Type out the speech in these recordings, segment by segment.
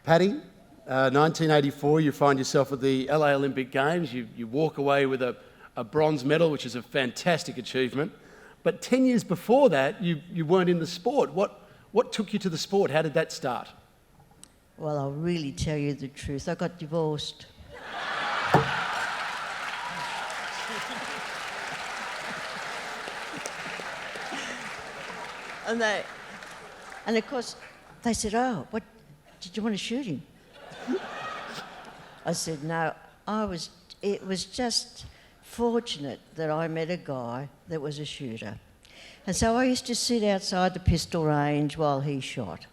Pattie, 1984, you find yourself at the LA Olympic Games. You walk away with a bronze medal, which is a fantastic achievement. But 10 years before that, you weren't in the sport. What took you to the sport? How did that start? Well, I'll really tell you the truth. I got divorced. And of course, they said, "Oh, what? Did you want to shoot him?" I said, "No." It was just fortunate that I met a guy that was a shooter. And so I used to sit outside the pistol range while he shot.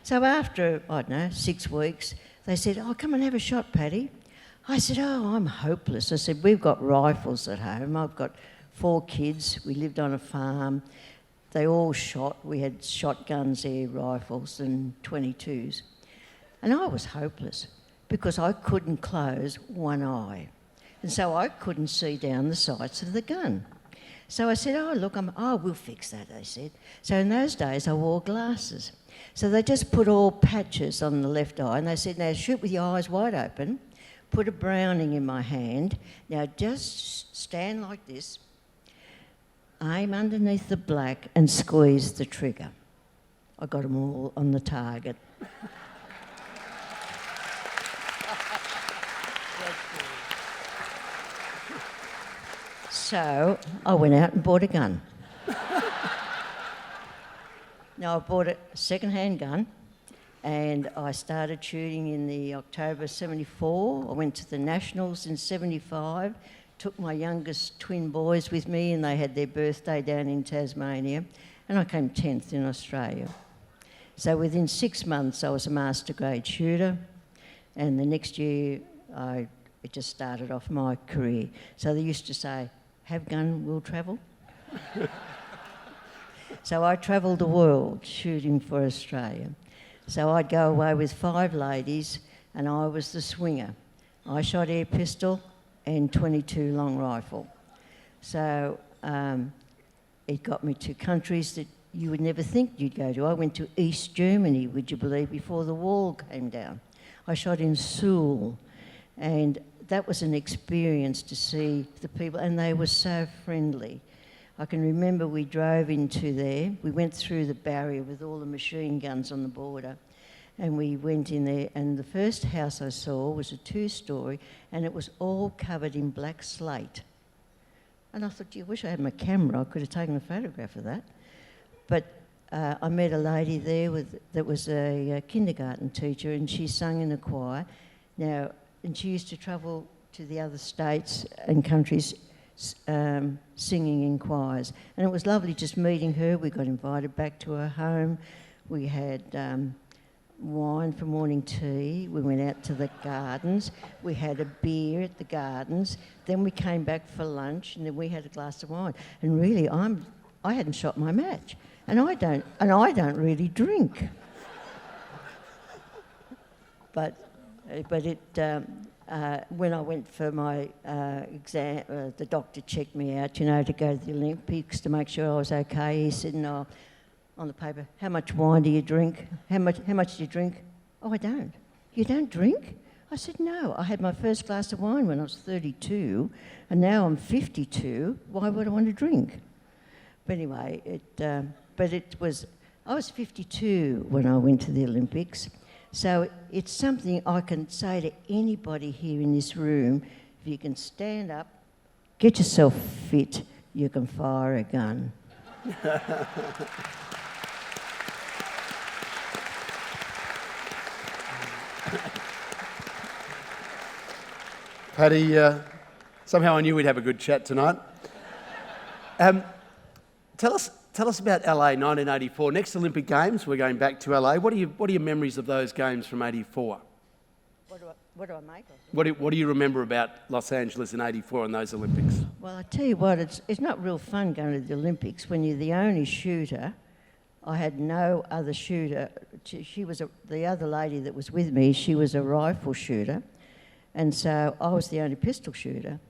So after, I don't know, 6 weeks, they said, "Oh, come and have a shot, Pattie." I said, "Oh, I'm hopeless." I said, "We've got rifles at home. I've got 4 kids. We lived on a farm. They all shot. We had shotguns, air rifles and 22s. And I was hopeless because I couldn't close one eye. And so I couldn't see down the sights of the gun. So I said, "Oh, look, we'll fix that," they said. So in those days, I wore glasses. So they just put all patches on the left eye and they said, "Now shoot with your eyes wide open, put a Browning in my hand. Now just stand like this, aim underneath the black and squeeze the trigger." I got them all on the target. So I went out and bought a gun. Now I bought a second-hand gun and I started shooting in the October 74. I went to the Nationals in 75, took my youngest twin boys with me and they had their birthday down in Tasmania and I came 10th in Australia. So within 6 months I was a master grade shooter and the next year it just started off my career. So they used to say, "Have gun, will travel." So I travelled the world shooting for Australia. So I'd go away with 5 ladies and I was the swinger. I shot air pistol and 22 long rifle. So it got me to countries that you would never think you'd go to. I went to East Germany, would you believe, before the wall came down. I shot in Seoul and that was an experience to see the people, and they were so friendly. I can remember we drove into there. We went through the barrier with all the machine guns on the border, and we went in there, and the first house I saw was a 2-storey, and it was all covered in black slate. And I thought, gee, I wish I had my camera. I could have taken a photograph of that. But I met a lady there that was a kindergarten teacher, and she sang in a choir. And she used to travel to the other states and countries singing in choirs. And it was lovely just meeting her. We got invited back to her home. We had wine for morning tea. We went out to the gardens. We had a beer at the gardens. Then we came back for lunch and then we had a glass of wine. And really, I hadn't shot my match. And I don't really drink. But when I went for my exam, the doctor checked me out, to go to the Olympics to make sure I was okay. He said, "No," on the paper, "How much wine do you drink? How much do you drink?" "Oh, I don't." "You don't drink?" I said, "No. I had my first glass of wine when I was 32, and now I'm 52. Why would I want to drink?" But anyway, I was 52 when I went to the Olympics. So it's something I can say to anybody here in this room. If you can stand up, get yourself fit, you can fire a gun. Pattie, somehow I knew we'd have a good chat tonight. Tell us about LA 1984. Next Olympic Games, we're going back to LA. What are your memories of those games from 84? What do I make of it? What do you remember about Los Angeles in 84 and those Olympics? Well, I tell you what, it's not real fun going to the Olympics when you're the only shooter. I had no other shooter. The other lady that was with me, she was a rifle shooter, and so I was the only pistol shooter.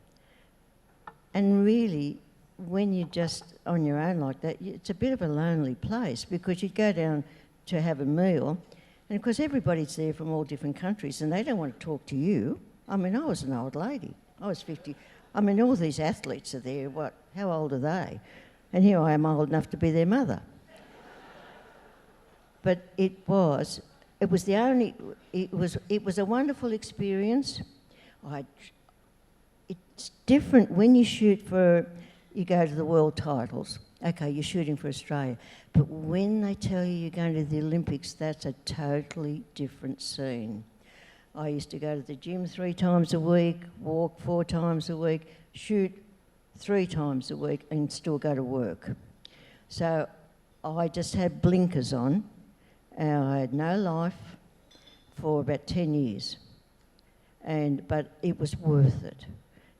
And really, when you're just on your own like that, it's a bit of a lonely place because you'd go down to have a meal And of course, everybody's there from all different countries, and they don't want to talk to you. I mean, I was an old lady. I was 50. I mean, all these athletes are there. What? How old are they? And here I am, old enough to be their mother. But it was a wonderful experience. It's different when you shoot you go to the world titles. Okay, you're shooting for Australia. But when they tell you you're going to the Olympics, that's a totally different scene. I used to go to the gym 3 times a week, walk 4 times a week, shoot 3 times a week, and still go to work. So I just had blinkers on, and I had no life for about 10 years. But it was worth it.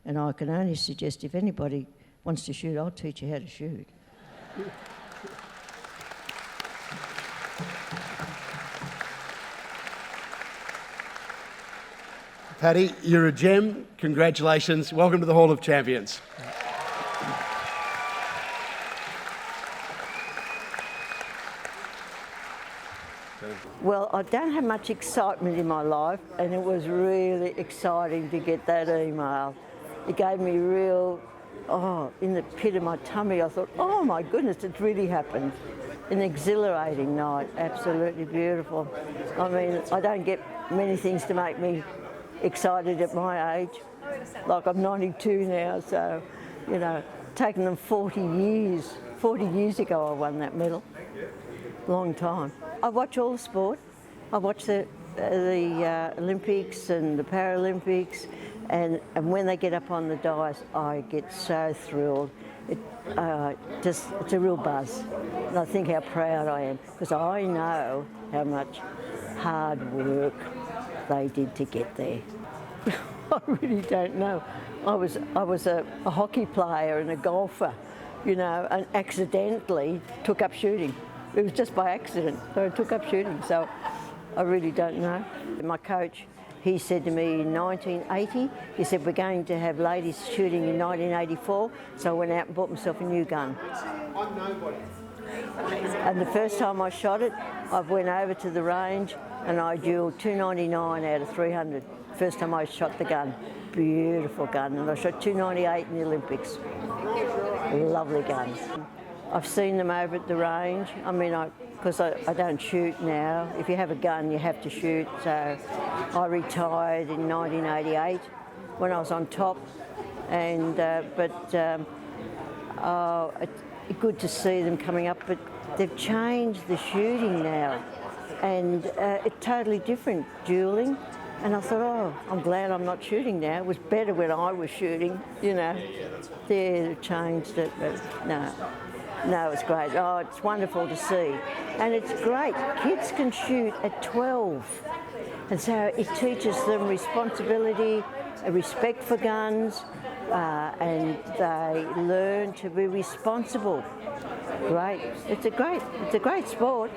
And I can only suggest if anybody wants to shoot, I'll teach you how to shoot. Pattie, you're a gem. Congratulations. Welcome to the Hall of Champions. Well, I don't have much excitement in my life, and it was really exciting to get that email. It gave me in the pit of my tummy, I thought, oh my goodness, it's really happened. An exhilarating night, absolutely beautiful. I mean, I don't get many things to make me excited at my age. Like, I'm 92 now, so, taken them 40 years. 40 years ago I won that medal. Long time. I watch all the sport. I watch the Olympics and the Paralympics, and when they get up on the dais, I get so thrilled. It's a real buzz. And I think how proud I am, because I know how much hard work they did to get there. I really don't know. I was a hockey player and a golfer, and accidentally took up shooting. It was just by accident, so I took up shooting, so I really don't know. My coach, he said to me in 1980, he said, we're going to have ladies shooting in 1984, so I went out and bought myself a new gun. I'm nobody. And the first time I shot it, I went over to the range and I dueled 299 out of 300. First time I shot the gun. Beautiful gun, and I shot 298 in the Olympics. Lovely gun. I've seen them over at the range. I mean, because I don't shoot now. If you have a gun, you have to shoot. So I retired in 1988 when I was on top. And it's good to see them coming up. But they've changed the shooting now, and it's totally different dueling. And I thought, oh, I'm glad I'm not shooting now. It was better when I was shooting, They've changed it, but no, it's great. Oh, it's wonderful to see. And it's great. Kids can shoot at 12. And so it teaches them responsibility, respect for guns, and they learn to be responsible. Great. It's a great sport.